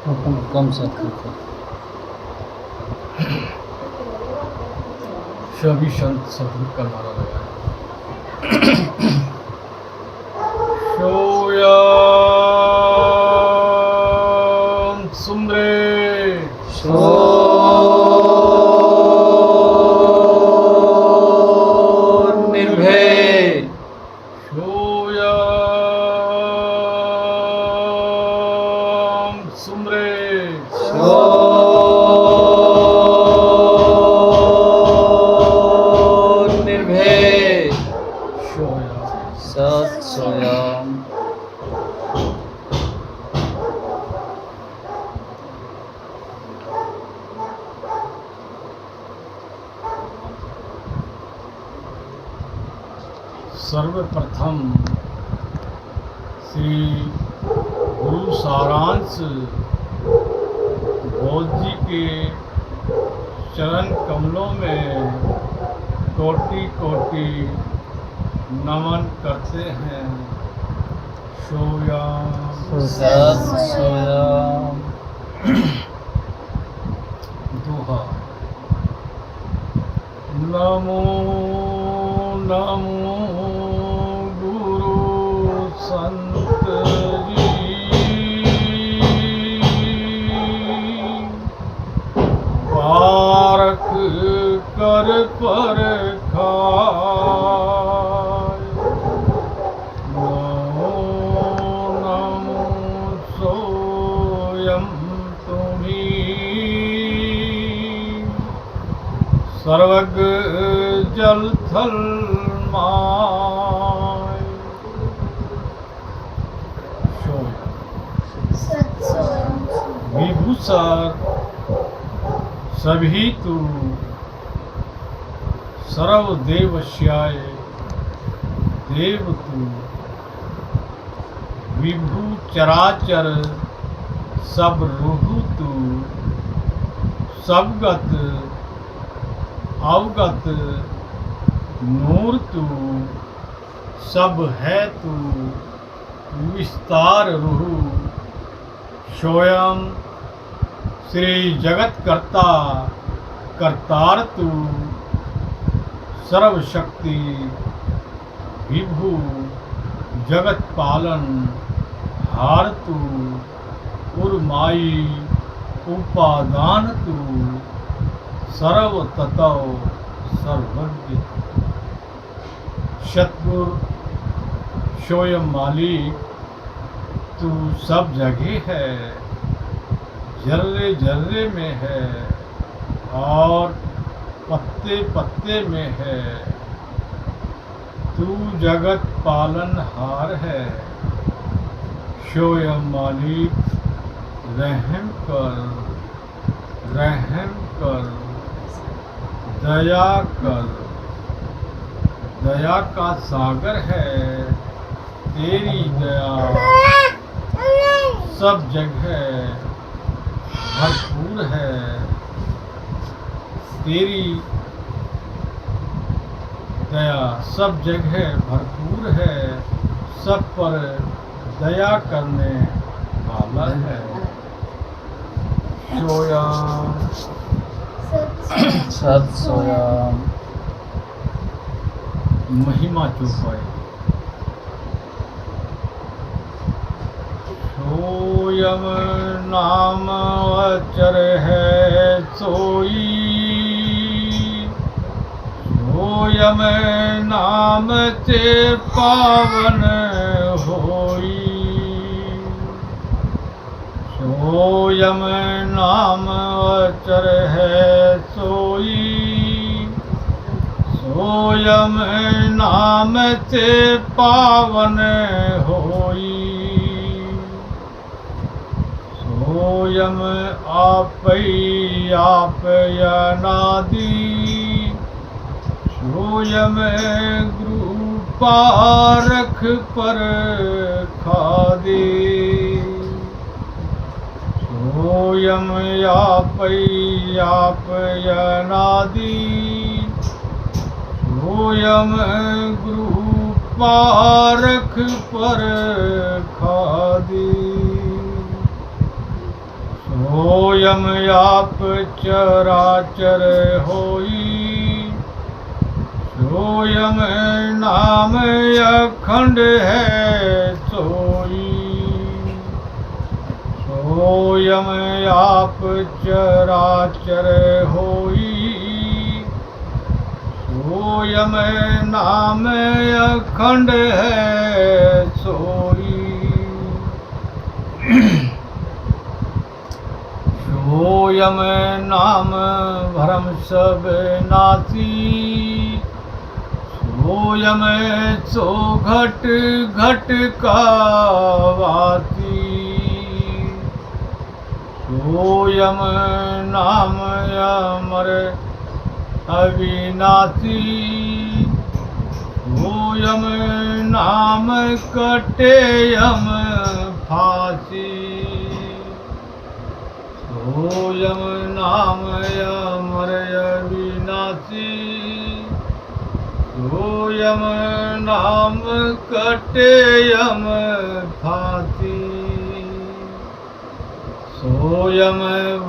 कम सत्कृत सभी संत सतगुरु का नारा लगाए। सोयाम सुमरे सो निर्भय सोयाम सुमरे सो निर्भय सोया सत सोयाम सर्वप्रथम श्री गुरु सारांश बौद्ध जी के चरण कमलों में कोटि कोटि नमन करते हैं। सोयाम सत सोयाम दोहा। नमो नमो गुरु संत जी, पारख कर परखाय। नमो नमो सोयम तुम्ही, सर्वज्ञ जल थल माय। विभूषण सभी तू, सर्वदेवस्याय देव तू। विभू चराचर सब रूहु तू, सबगत अवगत नूर तू। सब है तू विस्तार रूह। स्वयं श्री जगत करता करतार तू, सर्वशक्ति विभु जगत पालन हार तू। उर्माई उपादान तू, सर्व तत्व सर्वज्ञ। सतगुरु स्वयं मालिक तू सब जगह है, जर्रे जर्रे में है और पत्ते पत्ते में है। तू जगत पालन हार है। स्वयं मालिक रहम कर, रहम कर, दया कर। दया का सागर है तेरी दया, सब जगह भरपूर है। तेरी दया सब जगह भरपूर है, सब पर दया करने वाला है। सोयाम सत सोयाम महिमा चौपाई। सोयम नाम अचर है सोई, सोयम नाम ते पावन होई। सोयम नाम अचर है सोई, सोयम नाम ते पावन होई। सोयम आपई आप अनादि, सोयम गुरु पारख पर खादे। सोयम आपई आप अनादि, सोयम गुरु पारख पर खादे। सोयम आप चराचर होई, सोयम नाम अखंड है सोई। सोयम आप चराचर होई, सोयम नाम अखंड है सोई। सोयम नाम भरम सब नासी, सोयम सो घट घट का वासी। सोयम नाम अमर अविनाशी, सोयम नाम कटे यम फांसी। सोयम नाम अमर अविनाशी, सोयम नाम कटे यम फांसी। सोयम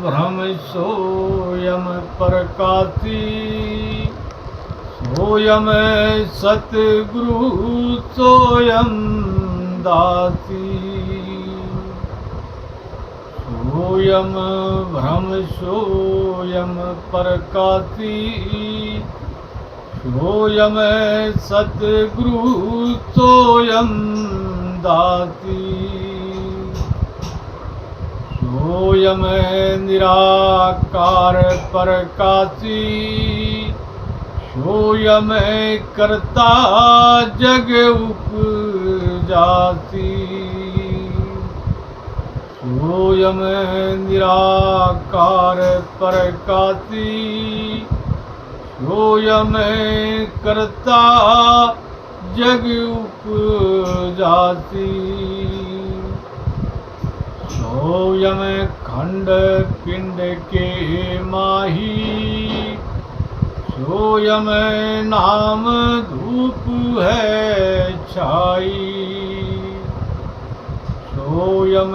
ब्रह्म सोयम प्रकाशी, सोयम सतगुरु सोयम दासी। सोयम ब्रह्म सोयम प्रकाशी, सोयम सतगुरु सोयम दासी। सोयम निराकार प्रकाशी, सोयम करता जग उपजासी। सोयम निराकार प्रकाशी, सोयम करता जग उपजासी। सोयम खंड पिंड के माही, सोयम नाम धूप है छाई। सोयम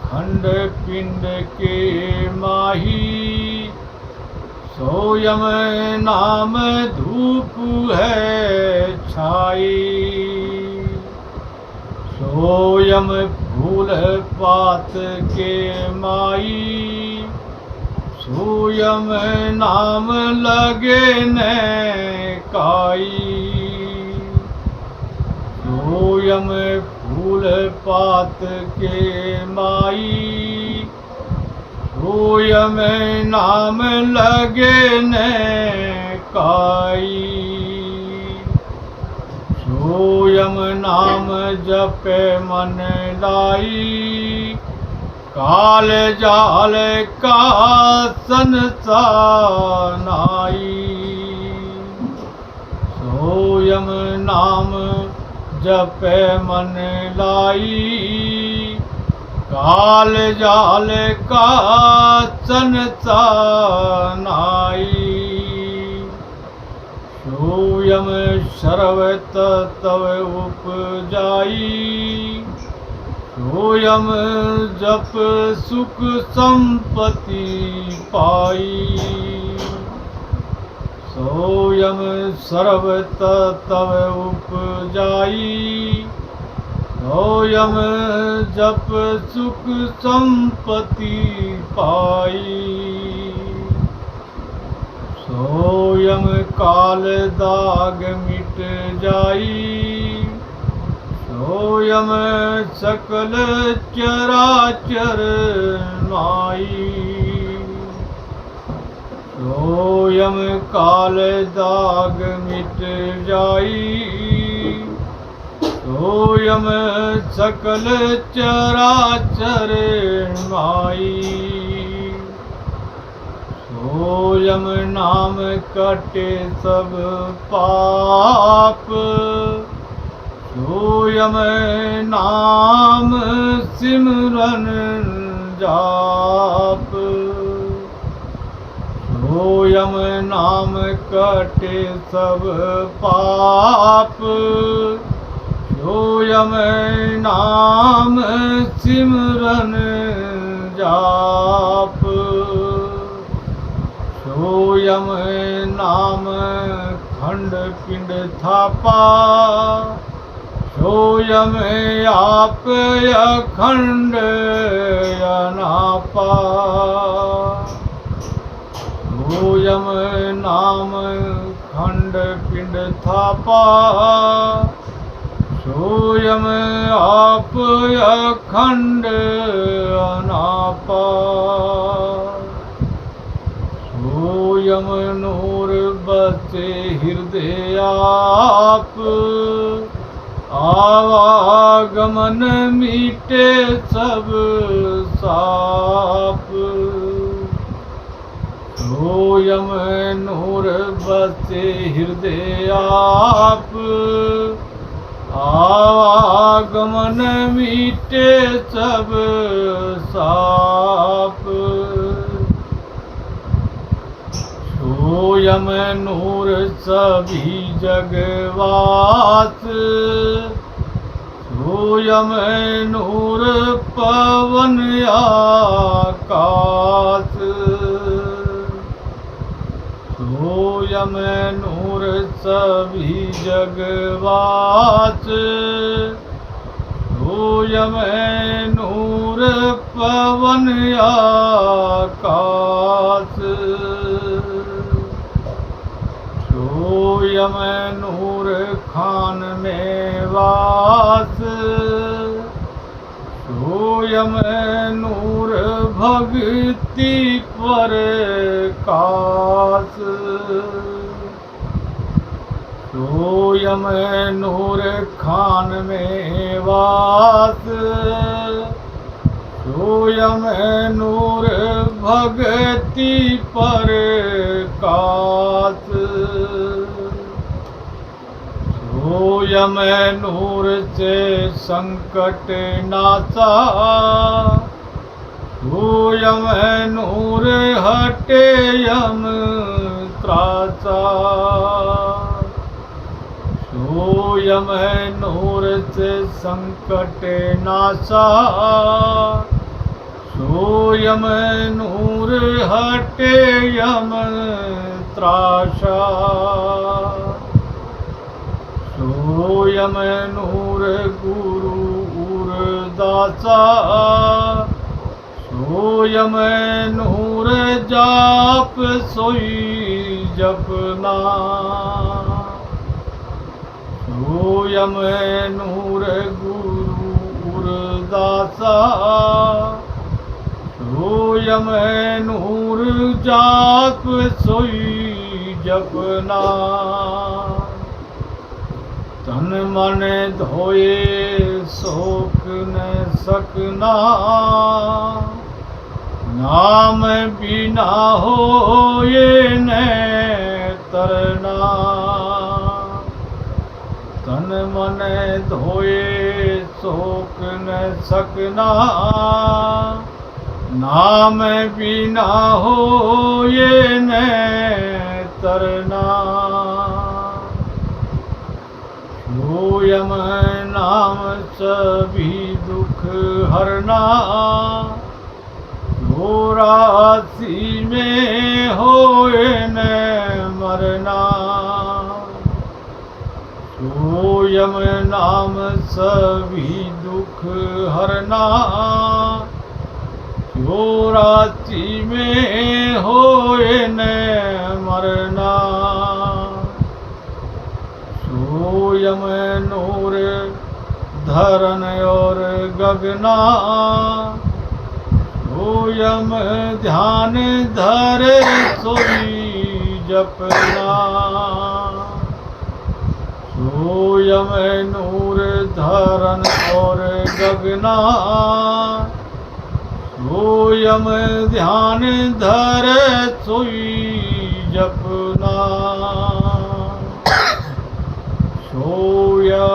खंड पिंड के माही, सोयम नाम धूप है छाई। सोयम फूल पात के माई, सोयम नाम लगे न काई। सोयम फूल पात के माई, सोयम नाम लगे न काई। सोयम नाम जप मन लाई, काल जाल का संसानाई। सोयम नाम जप मन लाई, काल जाल का संसानाई। सोयम सर्वत तव उपजाई, सोयम जप सुख संपत्ति पाई। सोयम सर्वत तव उपजाई, सोयम जप सुख संपत्ति पाई। सोयम काल दाग मिट जाई, सोयम सकल चराचर माई। सोयम काल दाग मिट जाई, सोयम सकल चराचर माई। सोयम नाम कटे सब पाप, सोयम नाम सिमरन जाप। सोयम नाम कटे सब पाप, सोयम नाम सिमरन जाप। सोयम नाम खंड पिंड थापा, सोयम आप अखंड अनापा। सोयम नाम खंड पिंड थापा, सोयम आप अखंड अनापा। सोयम नूर बसे हृदय आप, आवागमन मीटे सब साप। सोयम नूर बसे हृदय आप, आवागमन मीटे सब साप। सोयम नूर सभी जगवास, सोयम नूर पवन आकाश। सोयम नूर सभी जगवास, सोयम नूर पवन आकाश। सोयम नूर खान में वास, सोयम नूर भक्ति पर कास। सोयम नूर खान में वास, सोयम नूर भक्ति पर कास। सोयम नूर से संकट नासा, सोयम नूर हटे यम त्रासा। सोयम नूर से संकट नासा, सोयम नूर हटे यम त्रासा। सोयम नूर गुरु उरदासा, सोयम नूर जाप सोई जपना। सोयम नूर गुरु उरदासा, सोयम नूर जाप सोई जपना। तन मन धोए शोक न सकना, नाम बिना होए न तरना। तन मन धोए शोक न सकना, नाम बिना होए न तरना। सोयम नाम सभी दुख हरना, चौरासी में होए न मरना। सोयम नाम सभी दुख हरना, चौरासी में होए न मरना। सोयम नूर धरन और गगना, सोयम ध्यान धरे सोई जपना। सोयम नूर धरन और गगना, सोयम ध्यान धरे सोई जपना। सोया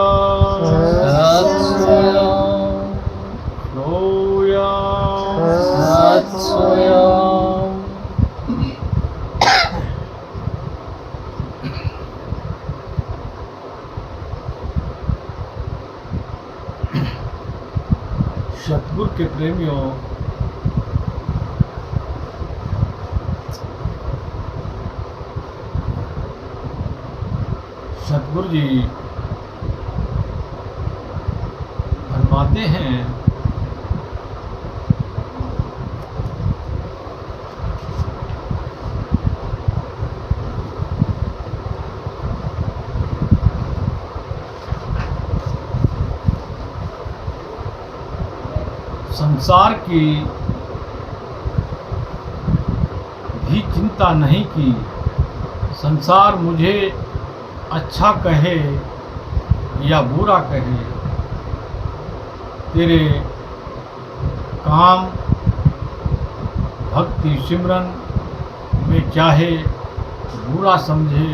सोया सतगुरु के प्रेमियों, सतगुरु जी फरमाते हैं, संसार की भी चिंता नहीं की, संसार मुझे अच्छा कहे या बुरा कहे, तेरे काम भक्ति सिमरन में चाहे बुरा समझे,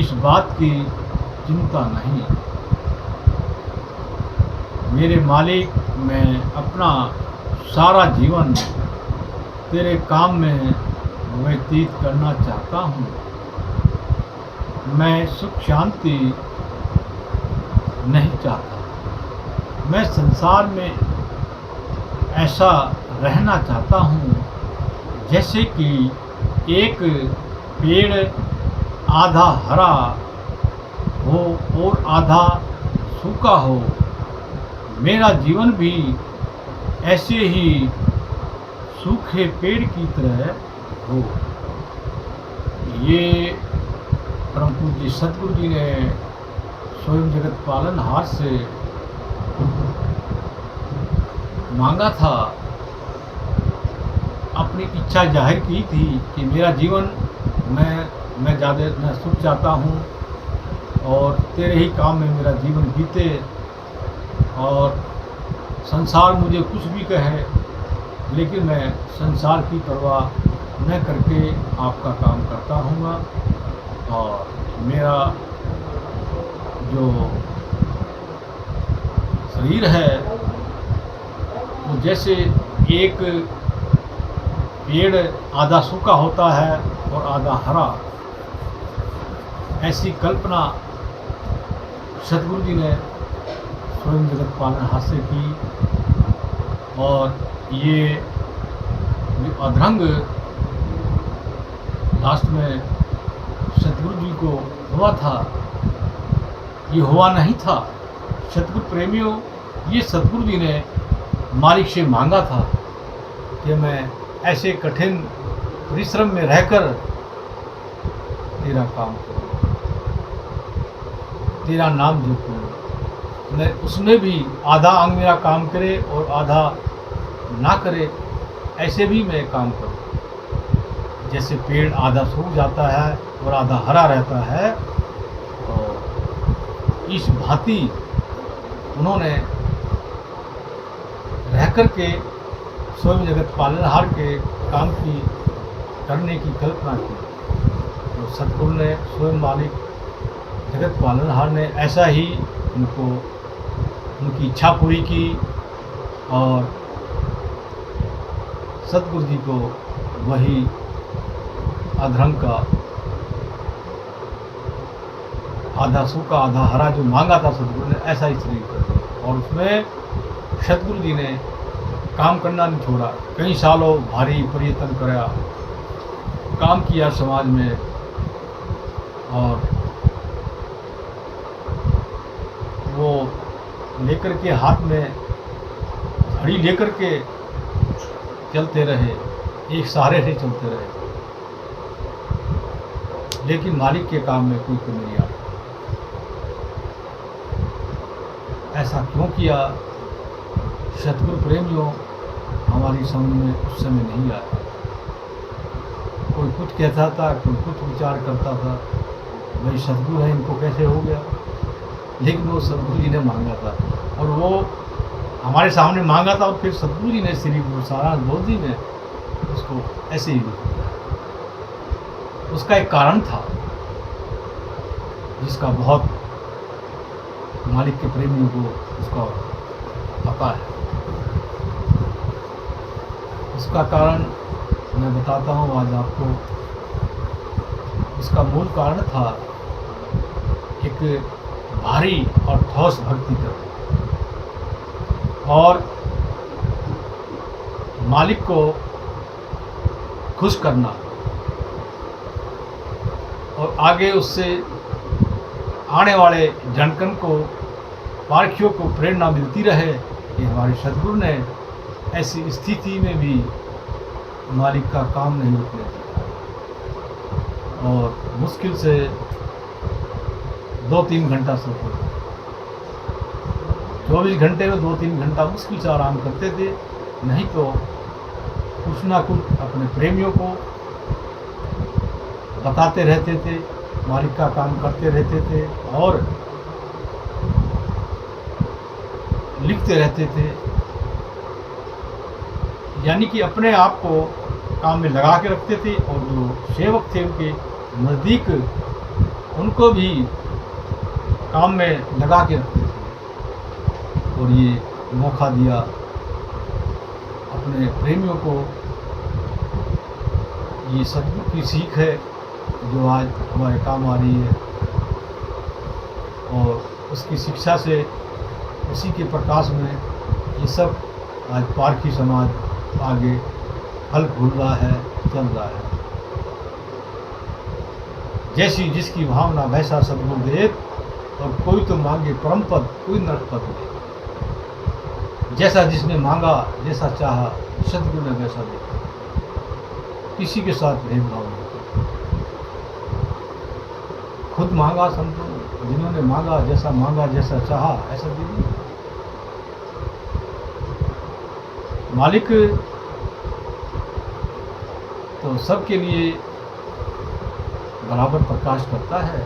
इस बात की चिंता नहीं। मेरे मालिक, मैं अपना सारा जीवन तेरे काम में व्यतीत करना चाहता हूँ। मैं सुख शांति नहीं चाहता। मैं संसार में ऐसा रहना चाहता हूँ जैसे कि एक पेड़ आधा हरा हो और आधा सूखा हो। मेरा जीवन भी ऐसे ही सूखे पेड़ की तरह हो। ये परम पूज्य सतगुरु जी ने स्वयं जगत पालनहार से मांगा था, अपनी इच्छा जाहिर की थी कि मेरा जीवन मैं ज़्यादा मैं सुख चाहता हूँ और तेरे ही काम में मेरा जीवन बीते, और संसार मुझे कुछ भी कहे लेकिन मैं संसार की परवाह न करके आपका काम करता रहूँगा। और मेरा जो शरीर है वो जैसे एक पेड़ आधा सूखा होता है और आधा हरा, ऐसी कल्पना सतगुरु जी ने स्वयं जगत पालनहार से की। और ये जो अधरंग लास्ट में सतगुरु जी को हुआ था, ये हुआ नहीं था। सतगुरु प्रेमियों, ये सतगुरु जी ने मालिक से मांगा था कि मैं ऐसे कठिन परिश्रम में रहकर तेरा काम करूँ, तेरा नाम जपूं। मैं उसमें भी आधा अंग मेरा काम करे और आधा ना करे, ऐसे भी मैं काम करूँ। जैसे पेड़ आधा सूख जाता है और आधा हरा रहता है, तो इस भांति उन्होंने रह कर के स्वयं जगत पालनहार के काम की करने की कल्पना की। तो सतगुरु ने स्वयं मालिक जगत पालनहार ने ऐसा ही उनको उनकी इच्छा पूरी की, और सतगुरु जी को वही अधरंग का आधा सूखा आधा हरा जो मांगा था सतगुरु ने, ऐसा ही शरीर कर दिया। और उसमें सतगुरु जी ने काम करना नहीं छोड़ा। कई सालों भारी प्रयत्न कराया, काम किया समाज में, और वो लेकर के हाथ में घड़ी लेकर के चलते रहे, एक सहारे से चलते रहे, लेकिन मालिक के काम में कोई कमी नहीं आई। ऐसा क्यों किया? सतगुरु प्रेमियों हमारी समझ में उस समय नहीं आया। कोई कुछ कहता था, कोई कुछ विचार करता था, भाई सतगुरु है, इनको कैसे हो गया। लेकिन वो सतगुरु जी ने मांगा था, और वो हमारे सामने मांगा था, और फिर सतगुरु जी ने श्री गुरु सारांश बोध जी ने उसको ऐसे ही लिख दिया। उसका एक कारण था जिसका बहुत मालिक के प्रेमियों को उसका पता है। उसका कारण मैं बताता हूँ आज आपको। इसका मूल कारण था एक भारी और ठोस भक्ति करना, और मालिक को खुश करना, और आगे उससे आने वाले जनकन को, पारखियों को प्रेरणा मिलती रहे कि हमारे सदगुरु ने ऐसी स्थिति में भी मालिक का काम नहीं रुकने दिया और मुश्किल से 2-3 घंटा सोते थे। 24 घंटे में 2-3 घंटा मुश्किल से आराम करते थे, नहीं तो कुछ ना कुछ अपने प्रेमियों को बताते रहते थे, मालिक का काम करते रहते थे और लिखते रहते थे। यानी कि अपने आप को काम में लगा के रखते थे और जो सेवक थे उनके नज़दीक उनको भी काम में लगा के रखते थे। और ये मौका दिया अपने प्रेमियों को। ये सदगुरु की सीख है जो आज हमारे काम आ रही है और उसकी शिक्षा से, उसी के प्रकाश में ये सब आज पारखी समाज आगे फल फूल रहा है, चल रहा है। जैसी जिसकी भावना वैसा सदगुरु दे, और कोई तो मांगे परम पद, कोई नरक पद दे। जैसा जिसने मांगा, जैसा चाहा, सदगुरु ने वैसा दिया। किसी के साथ भेदभाव नहीं किया। खुद मांगा संतों, जिन्होंने मांगा, जैसा चाहा ऐसा दे दिया। मालिक तो सबके लिए बराबर प्रकाश करता है,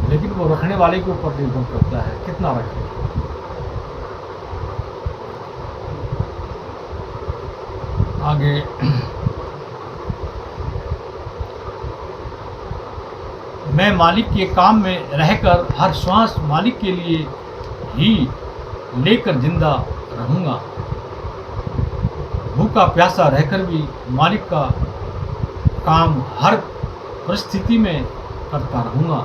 लेकिन वो रखने वाले के ऊपर निर्भर करता है कितना रखे। आगे मैं मालिक के काम में रहकर हर श्वास मालिक के लिए ही लेकर जिंदा रहूँगा। भूखा प्यासा रहकर भी मालिक का काम हर परिस्थिति में करता रहूँगा।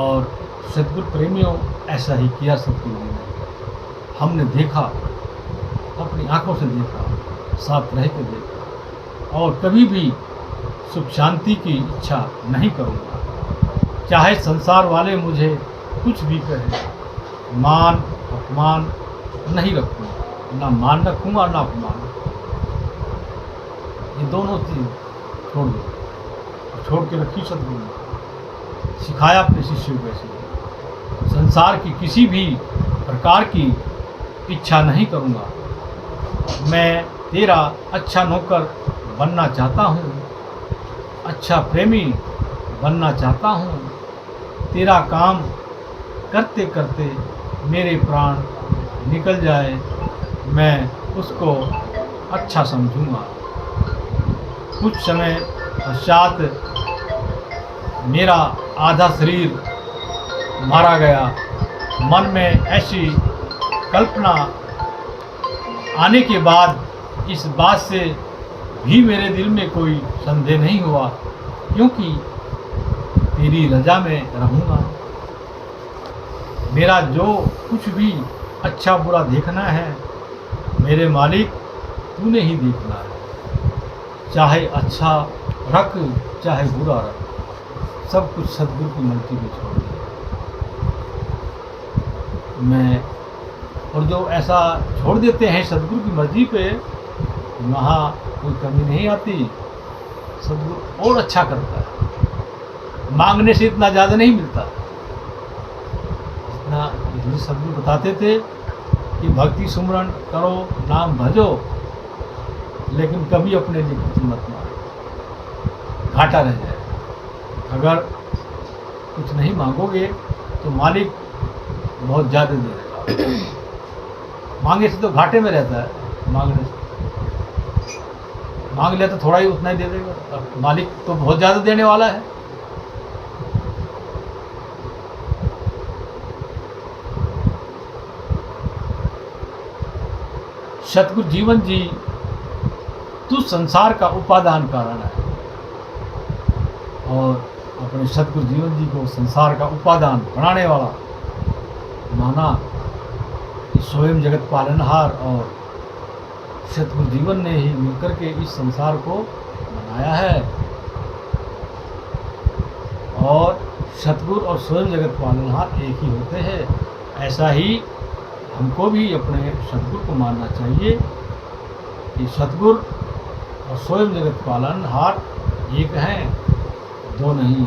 और सदगुरु प्रेमियों ऐसा ही किया सदगुरु जी ने। हमने देखा, अपनी आंखों से देखा, साथ रह के देखा और कभी भी सुख शांति की इच्छा नहीं करूँगा। चाहे संसार वाले मुझे कुछ भी कहें, मान अपमान नहीं रखूँगा, ना मान रखूँगा ना अपमान। ये दोनों चीज़ छोड़ दो, छोड़ के रखी सदगुरु ने। सिखाया अपने शिष्यों को ऐसे। संसार की किसी भी प्रकार की इच्छा नहीं करूँगा। मैं तेरा अच्छा नौकर बनना चाहता हूँ, अच्छा प्रेमी बनना चाहता हूँ। तेरा काम करते करते मेरे प्राण निकल जाए, मैं उसको अच्छा समझूंगा। कुछ समय पश्चात मेरा आधा शरीर मारा गया। मन में ऐसी कल्पना आने के बाद इस बात से भी मेरे दिल में कोई संदेह नहीं हुआ, क्योंकि तेरी रजा में रहूँगा। मेरा जो कुछ भी अच्छा बुरा देखना है मेरे मालिक तूने ही देखना है। चाहे अच्छा रख, चाहे बुरा रख, सब कुछ सदगुरु की मर्जी पे छोड़ दिया। मैं और जो ऐसा छोड़ देते हैं सदगुरु की मर्जी पे, वहाँ कोई कमी नहीं आती। सदगुरु और अच्छा करता है। मांगने से इतना ज़्यादा नहीं मिलता जितना। इसलिए सदगुरु बताते थे कि भक्ति सुमरन करो, नाम भजो, लेकिन कभी अपने लिए कुछ मत मांगो, घाटा रह जाए। अगर कुछ नहीं मांगोगे तो मालिक बहुत ज़्यादा दे देगा। मांगे से तो घाटे में रहता है। मांगने से मांग लिया तो थोड़ा ही उतना ही दे देगा, और मालिक तो बहुत ज़्यादा देने वाला है। सतगुरु जीवन जी, तू संसार का उपादान कारण है। और अपने सतगुरु जीवन जी को संसार का उपादान बनाने वाला माना। स्वयं जगत पालनहार और सतगुरु जीवन ने ही मिलकर के इस संसार को बनाया है। सतगुरु और स्वयं जगत पालनहार एक ही होते हैं। ऐसा ही हमको भी अपने सतगुरु को मानना चाहिए कि सतगुरु और स्वयं जगत पालनहार एक हैं, दो नहीं।